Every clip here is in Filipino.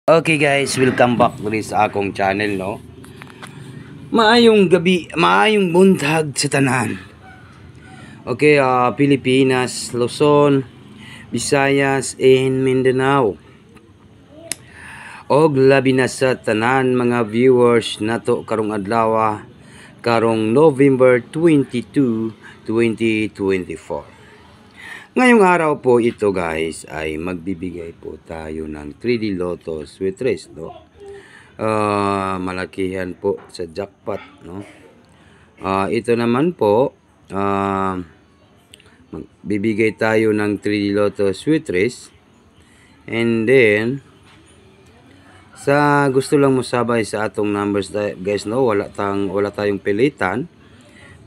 Okay guys, welcome back to this akong channel, no. Maayong gabi, maayong buntag sa tanan. Okay, Pilipinas, Luzon, Visayas, and Mindanao. Og labi na sa tanan mga viewers nato karong adlaw, karong November 22, 2024. Ngayong araw po ito guys ay magbibigay po tayo ng 3D Lotto Sweet Race, no? Malakihan po sa jackpot, no? Ito naman po magbibigay tayo ng 3D Lotto Sweet Race, and then sa gusto lang mo sabay sa atong numbers guys, no, wala tayong pilitan,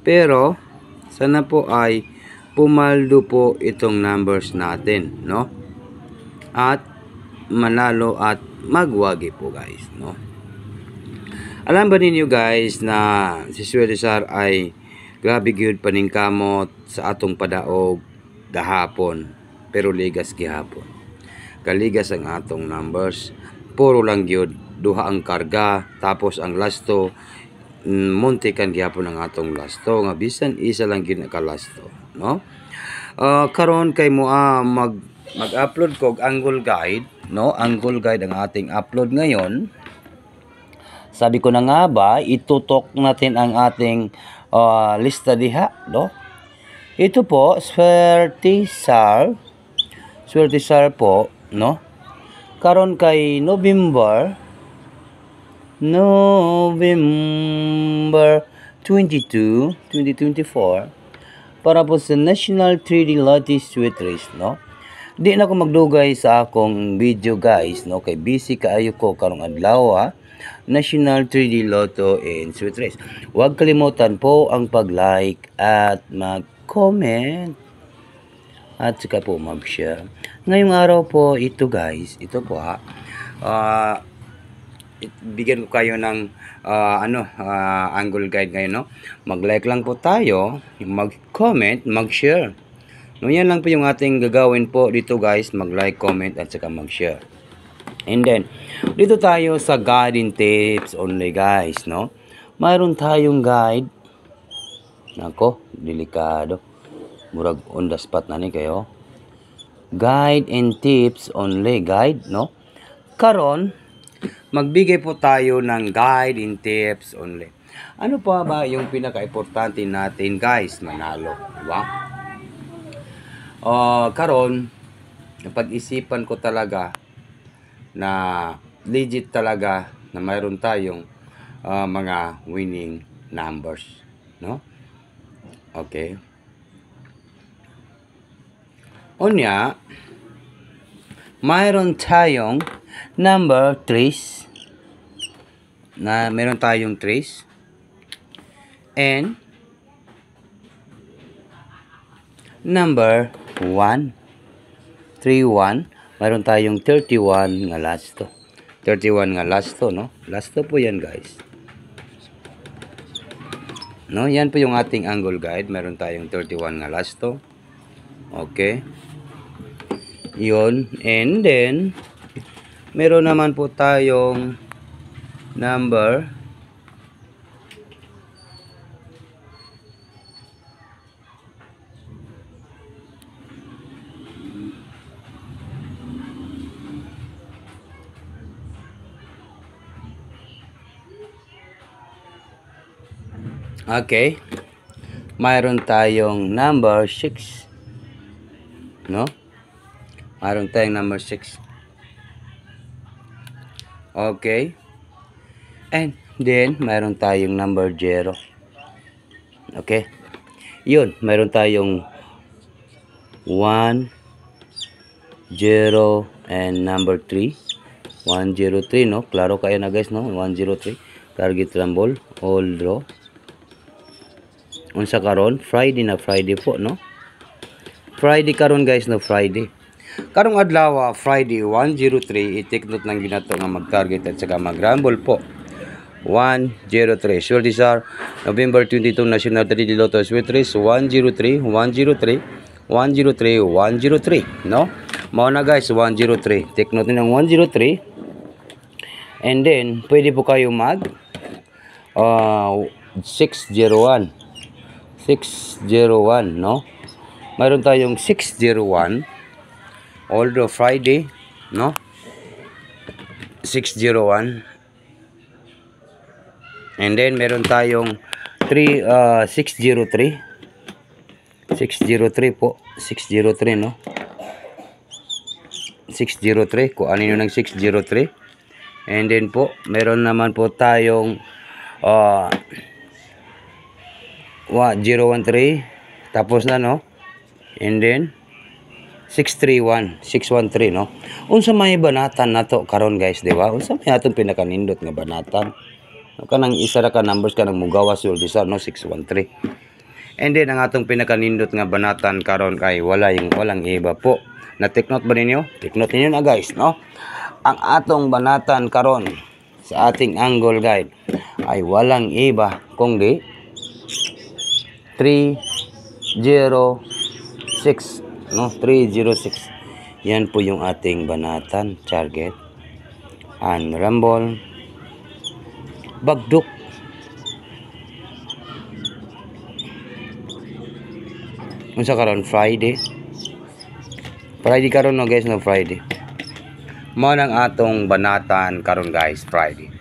pero sana po ay pumaldo po itong numbers natin, no? At manalo at magwagi po guys, no? Alam ba ninyo guys na si Swerte Sar ay grabe gyud paningkamot sa atong padaog gahapon, pero ligas gihapon. Kaligas ang atong numbers, puro lang gyud duha ang karga, tapos ang lasto muntikan gihapon ang atong lasto nga bisan isa lang gyud nakalasto, no? Karon kay mo mag-upload ko angle guide, no? Angle guide ang ating upload ngayon. Sabi ko na nga ba, itutok natin ang ating lista diha, no? Ito po, Swerte Sar po, no? Karon kay November 22, 2024 para po sa National 3D Lotto Sweet Race, no? Di na ko magdugay sa akong video guys, no? Kay busy kaayo ko karong adlaw, National 3D Lotto and Sweet Race. Huwag kalimutan po ang pag-like at mag-comment at saka po mag-share. Ngayong araw po ito guys, ito po bigyan ko kayo ng angle guide ngayon, no? Mag-like lang po tayo, mag-comment, mag-share. No, yan lang po yung ating gagawin po dito guys, mag-like, comment at saka mag-share. And then dito tayo sa guide and tips only guys, no? Mayroon tayong guide. Nako, delikado. Murag on the spot na ni kayo. Guide and tips only guide, no? Karon magbigay po tayo ng guide and tips only. Ano pa ba yung pinaka-importante natin guys, manalo, diba? Karon napag-isipan ko talaga na legit talaga na mayroon tayong mga winning numbers, no? Okay. Unya, mayroon tayong number 3 na meron tayong 3 and number 1 31, meron tayong 31 nga lasto. 31 nga lasto, no? Lasto po yan guys, no? Yan po yung ating angle guide, meron tayong 31 nga lasto. Okay, yun. And then meron naman po tayong number 6, no? Mayroon tayong number 6. Okay. And then mayroon tayong number 0. Okay. Yun, mayroon tayong 1, 0 and number 3. 103, no? Klaro kayo na guys, no? 103. Target rumble, all draw. Unsa karon? Friday po, no? Friday karon guys, no? Friday. Karong adlaw, Friday 103, i-take note ng ginato nga mag-target at saka mag-rumble po. 103. Swerte Sar, November 22 National 3D Lotto Sweet Race 103, 103, 103, 103, no? Mao na guys, 103. Take note ng 103. And then pwede po kayo mag 601. 601, no? Mayroon tayong 601 although Friday, no? 601. And then meron tayong 603. 603 po. 603, no? 603. Kung ano yun ng 603. And then po, meron naman po tayong 013. Tapos na, no? And then 631. 613, no? Unsa may banatan na to karon guys, di ba? Unsa may atong pinakanindot nga banatan? Kanang isa ra ka numbers kanang mugawas yun isa, no? 613. And then ang atong pinakanindot nga banatan karon kay walang iba po. Na take note ba ninyo? Take note ninyo na guys, no? Ang atong banatan karon sa ating angle guide ay walang iba kundi 306, no? 306. Yan po yung ating banatan target. And rumble bagduk. Unsa karon Friday? Friday karon, no guys, no? Friday. Mo nang atong banatan karon guys, Friday.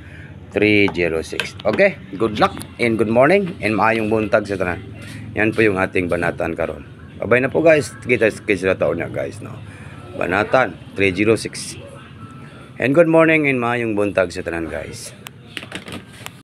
306. Okay, good luck and good morning and maayong buntag sa tanan. Yan po yung ating banatan karon. Babay na po guys. Kita sa taon niya guys, no? Banatan 306. And good morning and maayong buntag sa tanan guys.